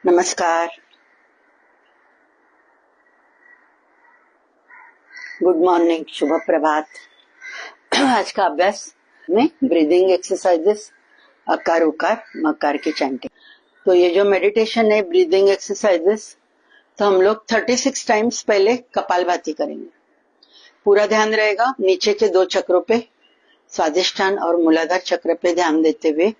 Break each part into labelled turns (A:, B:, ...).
A: नमस्कार, good morning, शुभ प्रभात। आज का अभ्यास में ब्रीदिंग एक्सरसाइजेस, अकार उकार मकार की चैंटिंग। तो ये जो मेडिटेशन है ब्रीदिंग एक्सरसाइजेस, तो हम लोग 36 टाइम्स पहले कपालभाति करेंगे। पूरा ध्यान रहेगा नीचे के दो चक्रों पे, स्वादिष्ठान और मूलाधार चक्र पे ध्यान देते हुए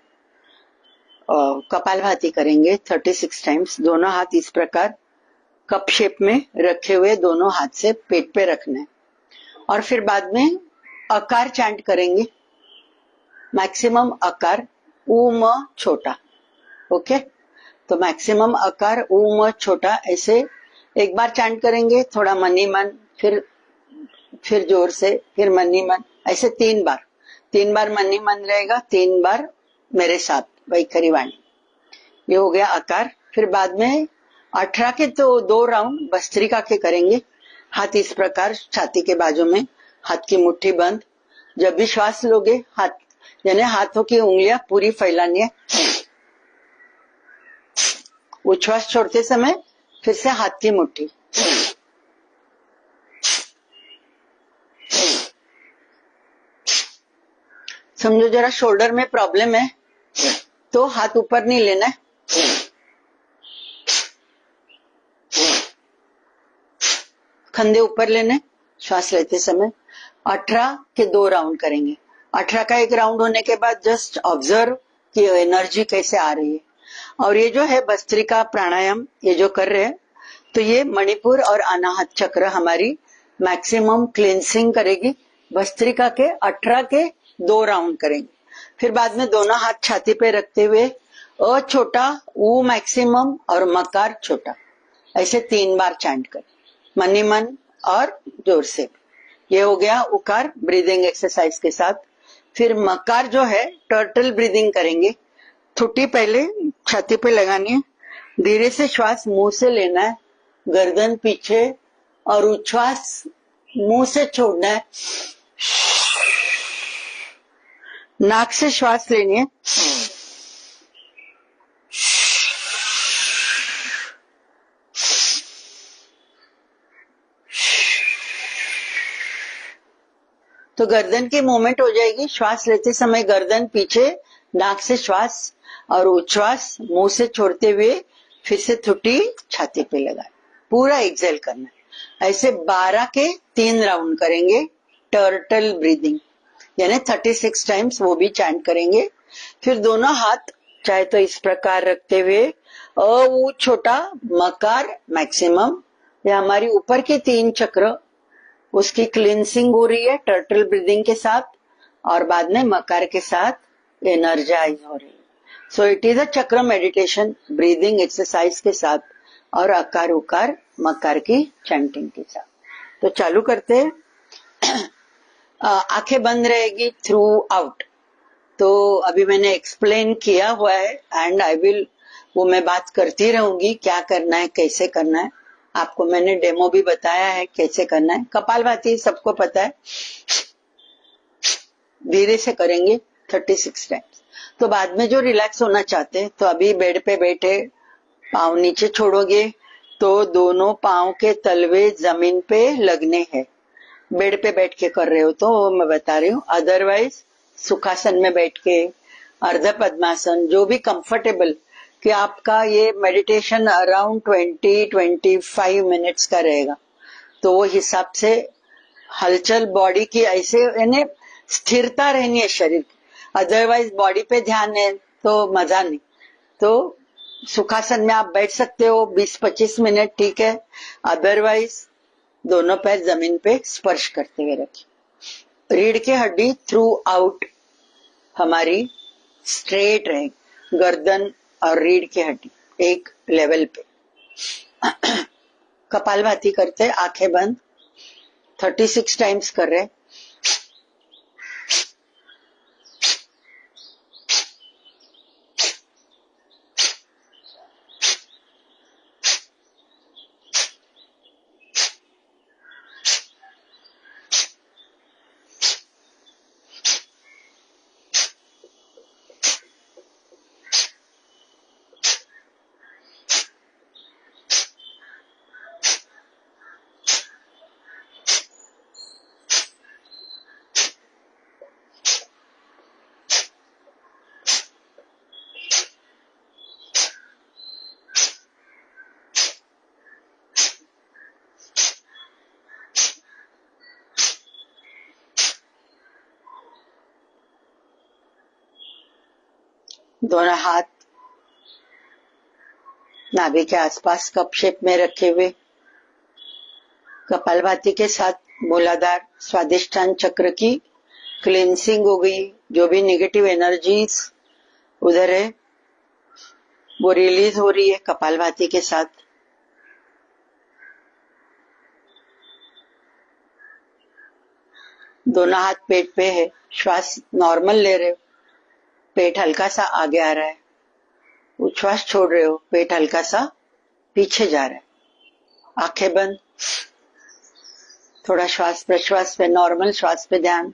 A: कपालभाति करेंगे 36 टाइम्स। दोनों हाथ इस प्रकार कप शेप में रखे हुए दोनों हाथ से पेट पे रखना है और फिर बाद में अकार चैंट करेंगे। मैक्सिमम अकार ऊ म छोटा। ओके, तो मैक्सिमम अकार ऊ म छोटा ऐसे एक बार चैंट करेंगे, थोड़ा मनी मन, फिर जोर से, फिर मनी मन, ऐसे 3 बार मनी मन रहेगा, 3 बार मेरे साथ वैखरी वाणी। ये हो गया आकार। फिर बाद में 18 के तो 2 राउंड भस्त्रिका के करेंगे। हाथ इस प्रकार छाती के बाजू में, हाथ की मुट्ठी बंद। जब भी श्वास लोगे हाथ यानी हाथों की उंगलियां पूरी फैलानी है। उच्छ्वास छोड़ते समय फिर से हाथ की मुट्ठी। समझो जरा शोल्डर में प्रॉब्लम है तो हाथ ऊपर नहीं लेना है, कंधे ऊपर लेने श्वास लेते समय। 18 के 2 राउंड करेंगे। 18 का एक राउंड होने के बाद जस्ट ऑब्जर्व कि एनर्जी कैसे आ रही है। और ये जो है भस्त्रिका प्राणायाम ये जो कर रहे हैं, तो ये मणिपुर और अनाहत चक्र हमारी मैक्सिमम क्लींसिंग करेगी। भस्त्रिका के 18 के 2 राउंड करेंगे। फिर बाद में दोनों हाथ छाती पे रखते हुए अ छोटा, ऊ मैक्सिमम और मकार छोटा, ऐसे 3 बार चैंट करें मनी मन और जोर से। ये हो गया उकार ब्रीदिंग एक्सरसाइज के साथ। फिर मकार जो है टर्टल ब्रीदिंग करेंगे। ठुड्डी पहले छाती पे लगानी है, धीरे से श्वास मुंह से लेना है, गर्दन पीछे, और उच्छ्वास मुंह से छोड़ना है। नाक से श्वास लेनी है, तो गर्दन की मूवमेंट हो जाएगी। श्वास लेते समय गर्दन पीछे, नाक से श्वास और उच्छ्वास मुंह से छोड़ते हुए फिर से ठुड्डी छाती पे लगाए, पूरा एक्सेल करना है। ऐसे 12 के 3 राउंड करेंगे टर्टल ब्रीदिंग, यानी 36 टाइम्स वो भी चैंट करेंगे। फिर दोनों हाथ चाहे तो इस प्रकार रखते हुए अ ऊ छोटा, मकार मैक्सिमम, या हमारी ऊपर के 3 चक्र उसकी क्लींसिंग हो रही है टर्टल ब्रीदिंग के साथ, और बाद में मकार के साथ एनर्जाइज हो रही है। सो इट इज अ चक्र मेडिटेशन ब्रीदिंग एक्सरसाइज के साथ और अकार उकार मकार की चैंटिंग के साथ। तो चालू करते हैं। आंखें बंद रहेगी थ्रू आउट। तो अभी मैंने एक्सप्लेन किया हुआ है एंड आई विल, वो मैं बात करती रहूंगी क्या करना है कैसे करना है। आपको मैंने डेमो भी बताया है कैसे करना है। कपालभाति सबको पता है, धीरे से करेंगे 36 टाइम्स। तो बाद में जो रिलैक्स होना चाहते हैं तो अभी बेड पे बैठे पाँव नीचे छोड़ोगे तो दोनों पाँव के तलवे जमीन पे लगने हैं। बेड पे बैठ के कर रहे हो तो मैं बता रही हूँ, अदरवाइज सुखासन में बैठ के, अर्ध पद्मासन, जो भी कंफर्टेबल, कि आपका ये मेडिटेशन अराउंड 20-25 मिनट्स का रहेगा। तो वो हिसाब से हलचल बॉडी की ऐसे यानी स्थिरता रहनी है शरीर की। अदरवाइज बॉडी पे ध्यान है तो मजा नहीं। तो सुखासन में आप बैठ सकते हो 20-25 मिनट, ठीक है। अदरवाइज दोनों पैर जमीन पे स्पर्श करते हुए रखें। रीढ़ की हड्डी थ्रू आउट हमारी स्ट्रेट रहे, गर्दन और रीढ़ की हड्डी एक लेवल पे। कपालभाति करते, आंखें बंद, 36 टाइम्स कर रहे। दोनों हाथ नाभि के आसपास कप शेप में रखे हुए कपालभाति के साथ मूलाधार स्वादिष्टान चक्र की क्लींसिंग हो गई। जो भी नेगेटिव एनर्जीज उधर है वो रिलीज हो रही है कपालभाति के साथ। दोनों हाथ पेट पे है, श्वास नॉर्मल ले रहे हो, पेट हल्का सा आगे आ रहा है, उच्छ्वास छोड़ रहे हो, पेट हल्का सा पीछे जा रहा है। आंखें बंद, थोड़ा श्वास प्रश्वास पे, नॉर्मल श्वास पे ध्यान।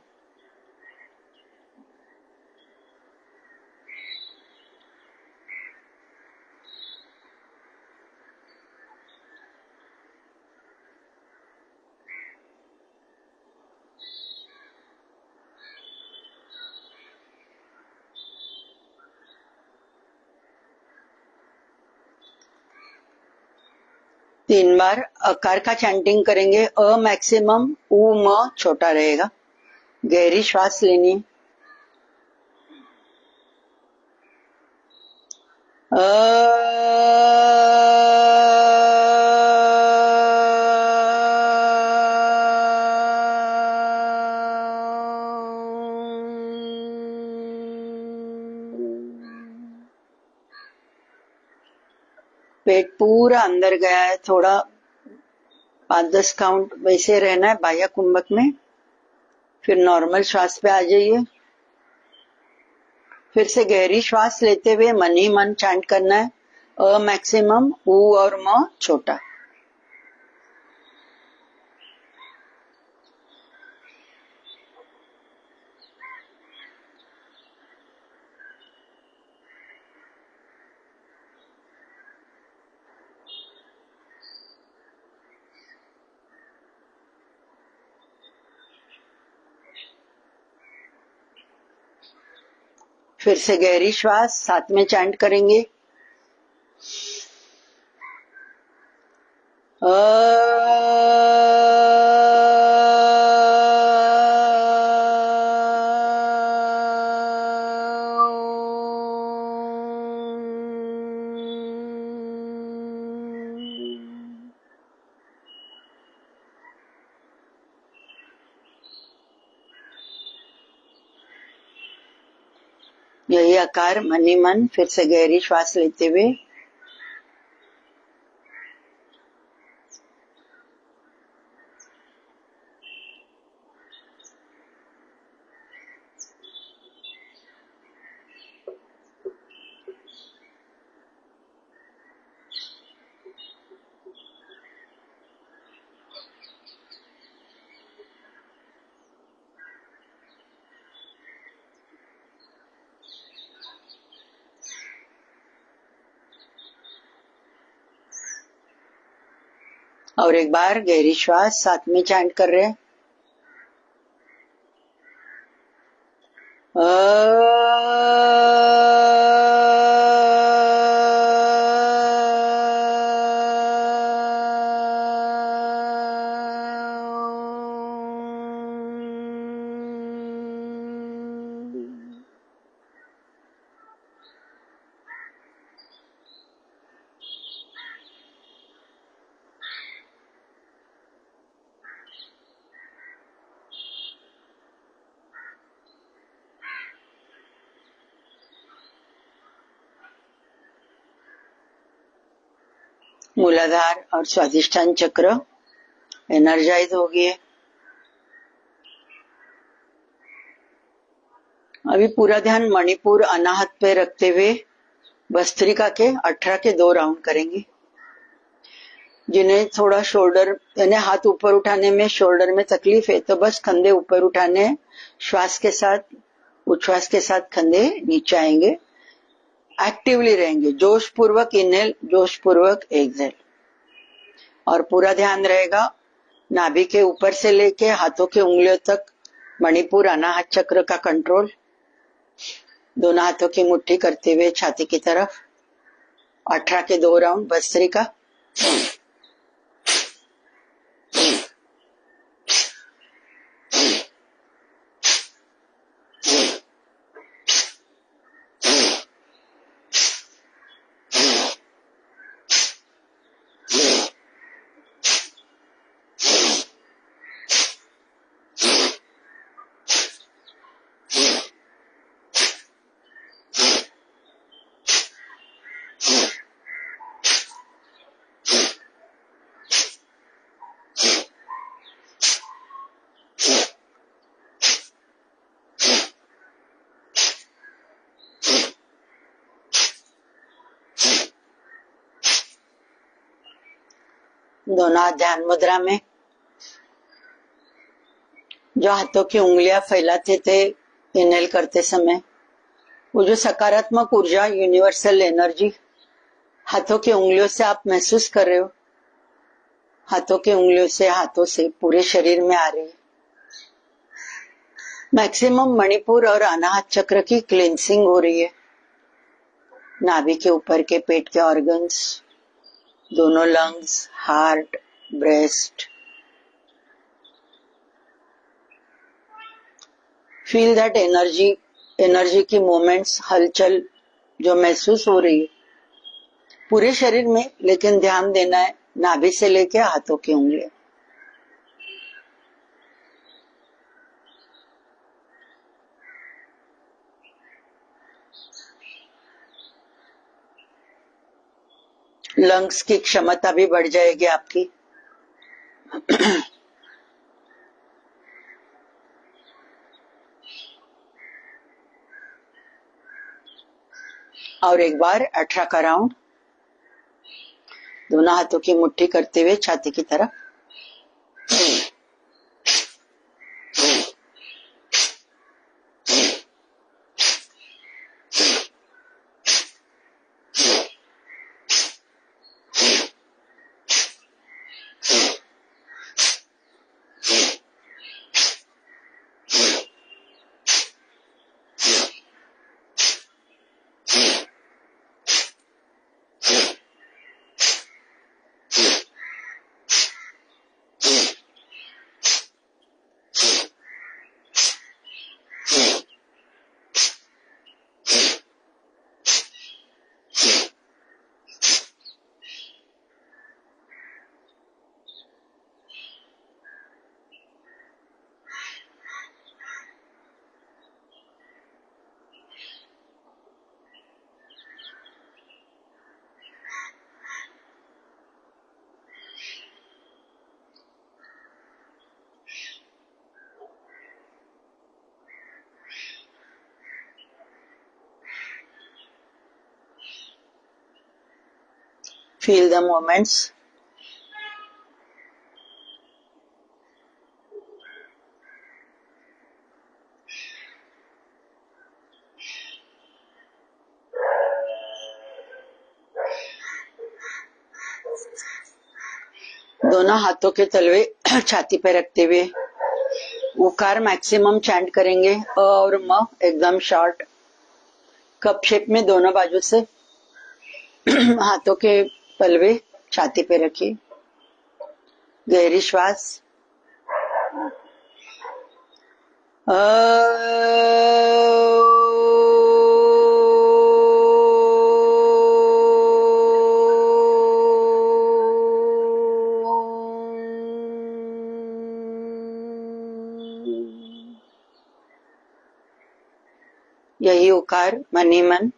A: तीन बार अकार का चैंटिंग करेंगे। अ मैक्सिमम, उ म छोटा रहेगा। गहरी श्वास लेनी। पेट पूरा अंदर गया है, थोड़ा 5-10 काउंट वैसे रहना है बाह्य कुंभक में। फिर नॉर्मल श्वास पे आ जाइए। फिर से गहरी श्वास लेते हुए मन ही मन चैंट करना है। अ मैक्सिमम, उ और म छोटा। फिर से गहरी श्वास, साथ में चैंट करेंगे। यही आकार मन ही मन। फिर से गहरी श्वास लेते हुए और एक बार गहरी श्वास, साथ में चैंट कर रहे हैं। मूलाधार और स्वादिष्टान चक्र एनर्जाइज हो गए। अभी पूरा ध्यान मणिपुर अनाहत पे रखते हुए भस्त्रिका के 18 के 2 राउंड करेंगे। जिन्हें थोड़ा शोल्डर यानी हाथ ऊपर उठाने में शोल्डर में तकलीफ है तो बस कंधे ऊपर उठाने, श्वास के साथ, उच्छ्वास के साथ कंधे नीचे आएंगे। एक्टिवली रहेंगे, जोश पूर्वक इनहेल, जोश पूर्वक एक्सहेल। और पूरा ध्यान रहेगा नाभि के ऊपर से लेके हाथों के उंगलियों तक मणिपुर अनाहत चक्र का कंट्रोल। दोनों हाथों की मुट्ठी करते हुए छाती की तरफ 18 के 2 राउंड भस्त्रिका। दोनों हाथ ध्यान मुद्रा में। जो हाथों की उंगलियां फैलाते थे इनहेल करते समय, वो जो सकारात्मक ऊर्जा, यूनिवर्सल एनर्जी हाथों की उंगलियों से आप महसूस कर रहे हो, हाथों की उंगलियों से, हाथों से पूरे शरीर में आ रही है। मैक्सिमम मणिपुर और अनाहत चक्र की क्लींसिंग हो रही है। नाभि के ऊपर के पेट के ऑर्गन्स, दोनों lungs, heart, breast. Feel that energy, energy की मोमेंट्स, हलचल जो महसूस हो रही है पूरे शरीर में, लेकिन ध्यान देना है नाभि से लेके हाथों की उंगलियां। लंग्स की क्षमता भी बढ़ जाएगी आपकी। और एक बार 18 का राउंड, दोनों हाथों की मुट्ठी करते हुए छाती की तरफ। Feel the moments. दोनों हाथों के तलवे छाती पे रखते हुए उकार मैक्सिमम चैंट करेंगे। अ और म एकदम शॉर्ट, कप शेप में दोनों बाजू से हाथों के तलवे छाती पे रखिए। गहरी श्वास। यही उकार मन ही मन।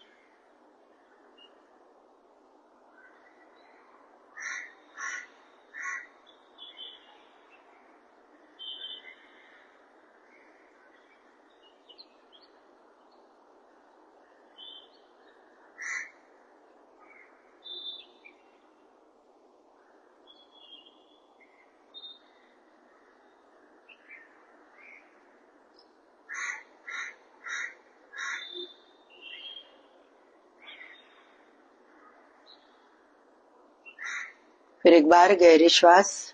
A: फिर एक बार गहरी श्वास।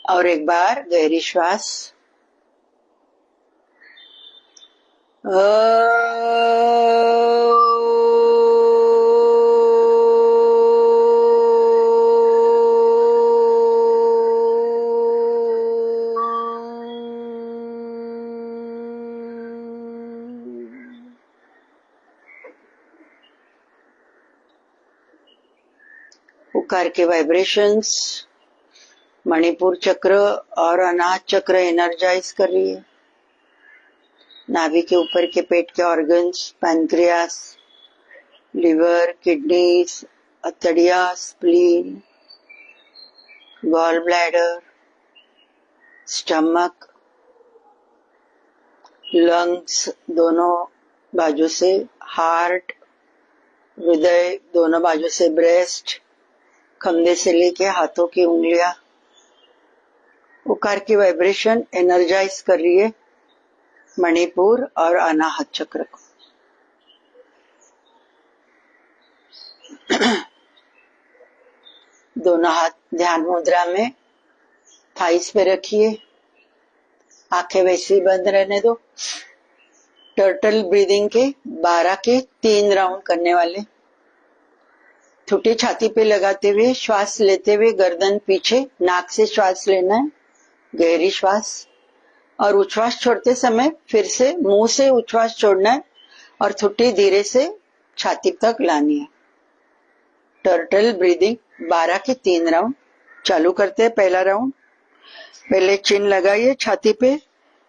A: और एक बार गहरी श्वास। उकार के वाइब्रेशंस मणिपुर चक्र और अनाहत चक्र एनर्जाइज कर रही है। नाभि के ऊपर के पेट के ऑर्गन्स, पैनक्रियास, लिवर, किडनीज, अतड़िया, spleen, gall bladder, stomach, lungs दोनों बाजू से, हार्ट, हृदय दोनों बाजू से, ब्रेस्ट, कंधे से लेके हाथों की उंगलियां, उकार की वाइब्रेशन एनर्जाइज कर रही है मणिपुर और अनाहत चक्र को। दोनों हाथ ध्यान मुद्रा में थाइस पे रखिए, आंखें वैसे ही बंद रहने दो। टर्टल ब्रीदिंग के 12 के 3 राउंड करने वाले। ठुटी छाती पे लगाते हुए श्वास लेते हुए गर्दन पीछे, नाक से श्वास लेना है, गहरी श्वास, और उच्छ्वास छोड़ते समय फिर से मुंह से उच्छ्वास छोड़ना है और ठुटी धीरे से छाती तक लानी है। टर्टल ब्रीदिंग 12 के 3 राउंड चालू करते हैं। पहला राउंड, पहले चिन लगाइए छाती पे,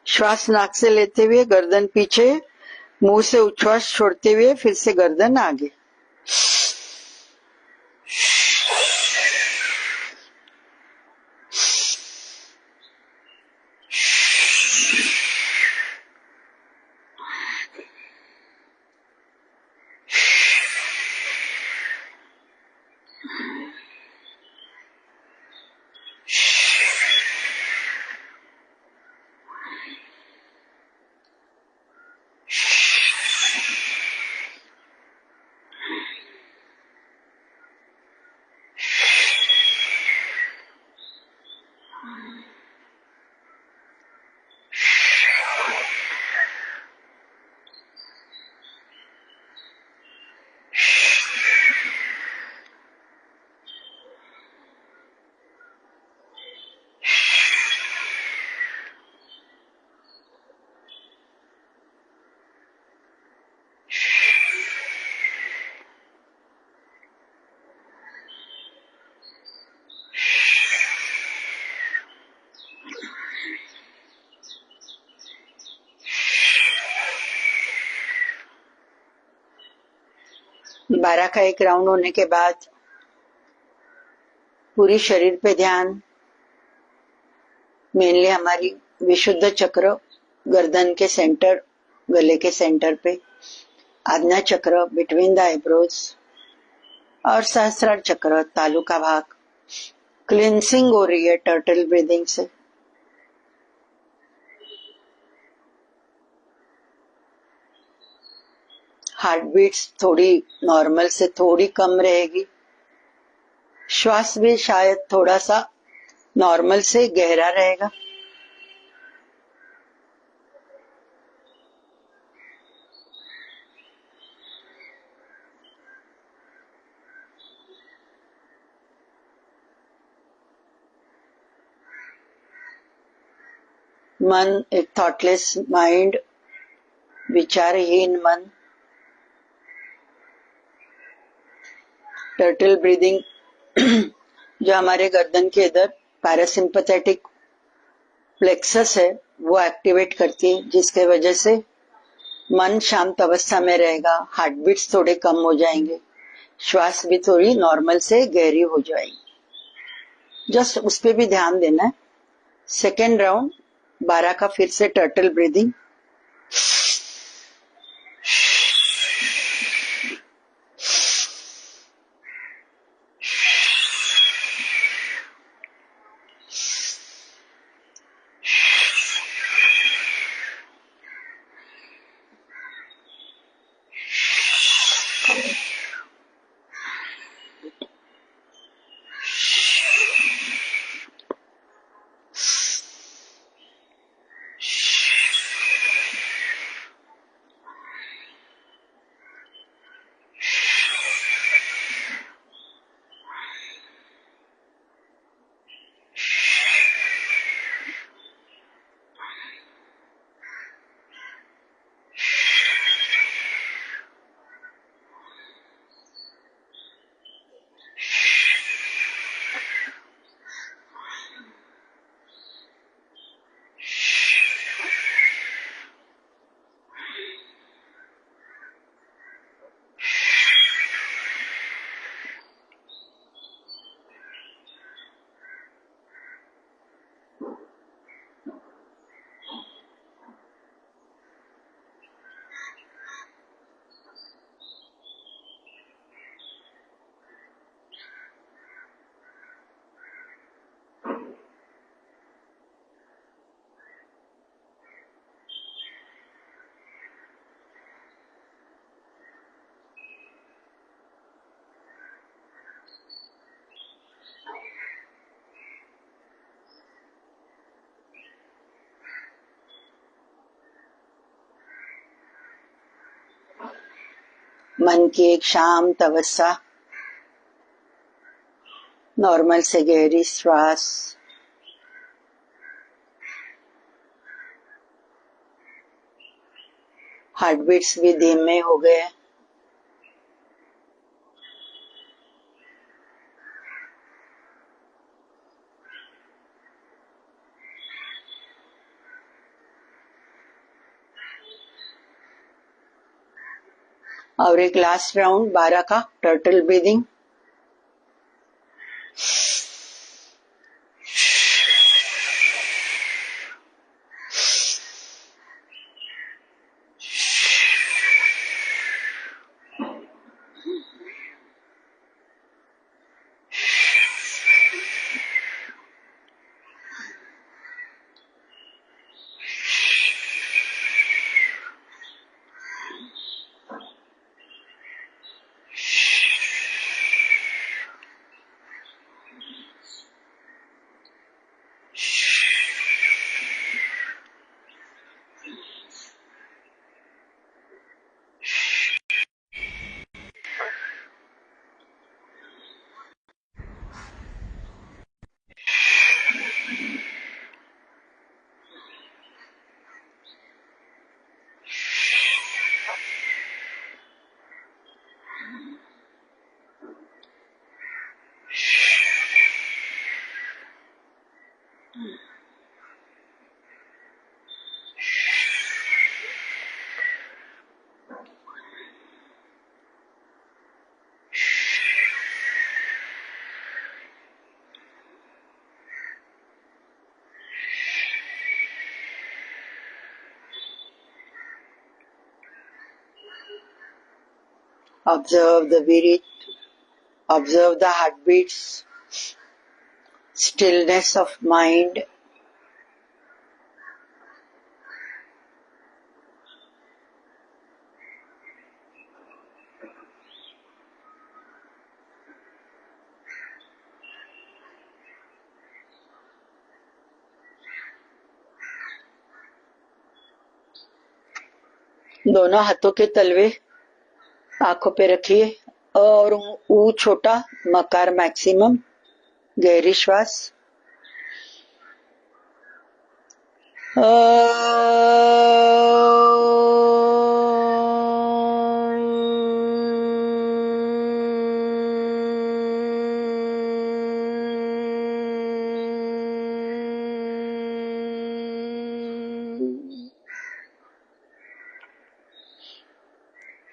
A: श्वास नाक से लेते हुए गर्दन पीछे, मुंह से उच्छ्वास छोड़ते हुए फिर से गर्दन आगे। बारह का एक राउंड होने के बाद पूरी शरीर पे ध्यान, मेनली हमारी विशुद्ध चक्र गर्दन के सेंटर, गले के सेंटर पे, आज्ञा चक्र बिटवीन द आईब्रोज और सहस्रार चक्र तालू का भाग। क्लिनसिंग हो रही है टर्टल ब्रीदिंग से। हार्ट बीट्स थोड़ी नॉर्मल से थोड़ी कम रहेगी, श्वास भी शायद थोड़ा सा नॉर्मल से गहरा रहेगा। मन एक थॉटलेस माइंड, विचारहीन मन। टर्टल ब्रीदिंग जो हमारे गर्दन के इधर पैरासिम्पैथेटिक प्लेक्सस है वो एक्टिवेट करती है, जिसके वजह से मन शांत अवस्था में रहेगा, हार्ट बीट्स थोड़े कम हो जाएंगे, श्वास भी थोड़ी नॉर्मल से गहरी हो जाएगी। जस्ट उस पे भी ध्यान देना है। सेकेंड राउंड 12 का फिर से टर्टल ब्रीदिंग। मन की एक शांत अवस्था, नॉर्मल से गहरी श्वास, हार्ट बीट्स भी धीमे हो गए। और एक लास्ट राउंड 12 का turtle breathing. Observe the breath, observe the heartbeats, stillness of mind. दोनों हाथों के तलवे आंखों पे रखिए और ऊ छोटा, मकार मैक्सिमम। गहरी श्वास।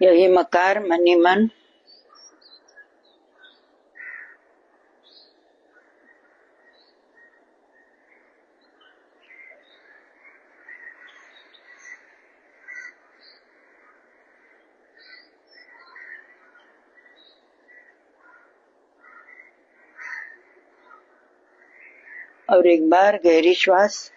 A: यही मकार मन ही मन और एक बार गहरी श्वास।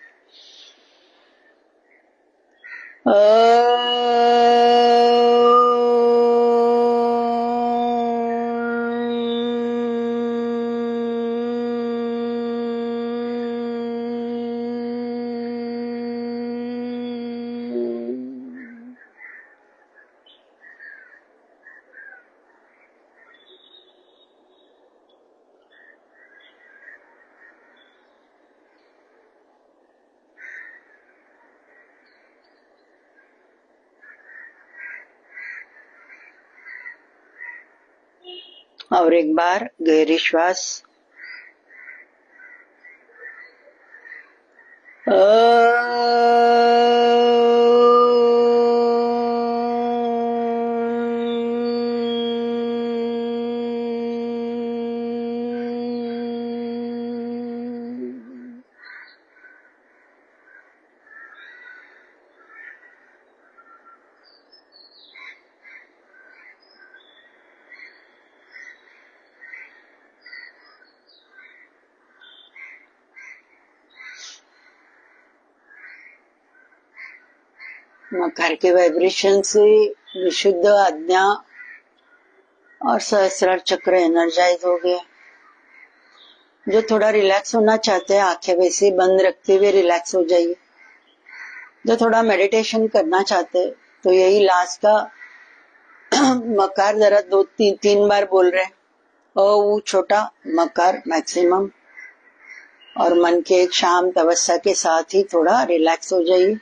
A: और एक बार गहरी श्वास। मकार के वाइब्रेशन से विशुद्ध आज्ञा और सहस्रार चक्र एनर्जाइज हो गया। जो थोड़ा रिलैक्स होना चाहते हैं, आंखें वैसे ही बंद रखते हुए रिलैक्स हो जाइए। जो थोड़ा मेडिटेशन करना चाहते हैं, तो यही लास्ट का मकार जरा दो तीन बार बोल रहे हैं। ऊ छोटा, मकार मैक्सिमम। और मन के एक शांत अवस्था के साथ ही थोड़ा रिलैक्स हो जाइए।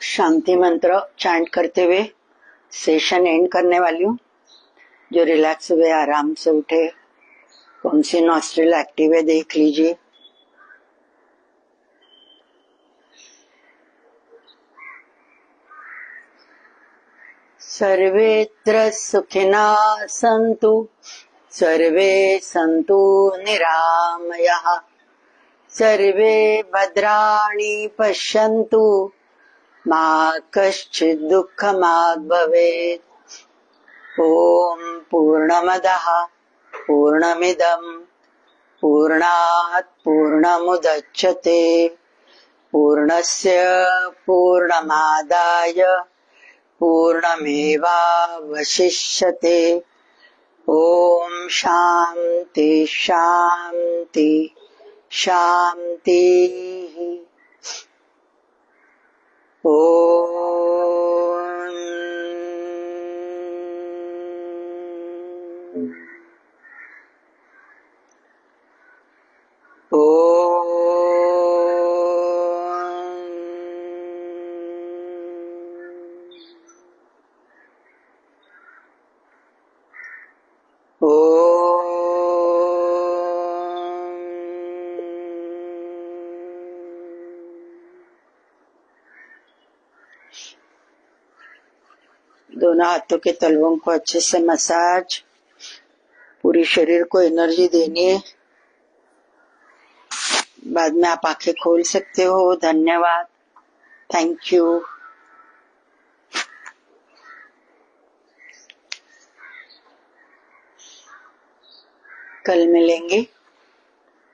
A: शांति मंत्र चैंट करते हुए सेशन एंड करने वाली हूँ। जो रिलैक्स हुए आराम से उठे, कौन सी नॉस्ट्रिल एक्टिव है देख लीजिए। सर्वेत्र सुखिनः सन्तु, सर्वे सन्तु निरामयाः, सर्वे भद्राणि पश्यन्तु मा कश्चित् दुःखमात् भवेत्। ॐ पूर्णमदः पूर्णमिदं पूर्णात् पूर्णमुदच्यते पूर्णस्य पूर्णमादाय पूर्णमेवावशिष्यते। ॐ शान्ति शान्ति शान्तिः। ॐ दोनों हाथों के तलवों को अच्छे से मसाज, पूरी शरीर को एनर्जी देनी है। बाद में आप आंखें खोल सकते हो। धन्यवाद, थैंक यू। कल मिलेंगे।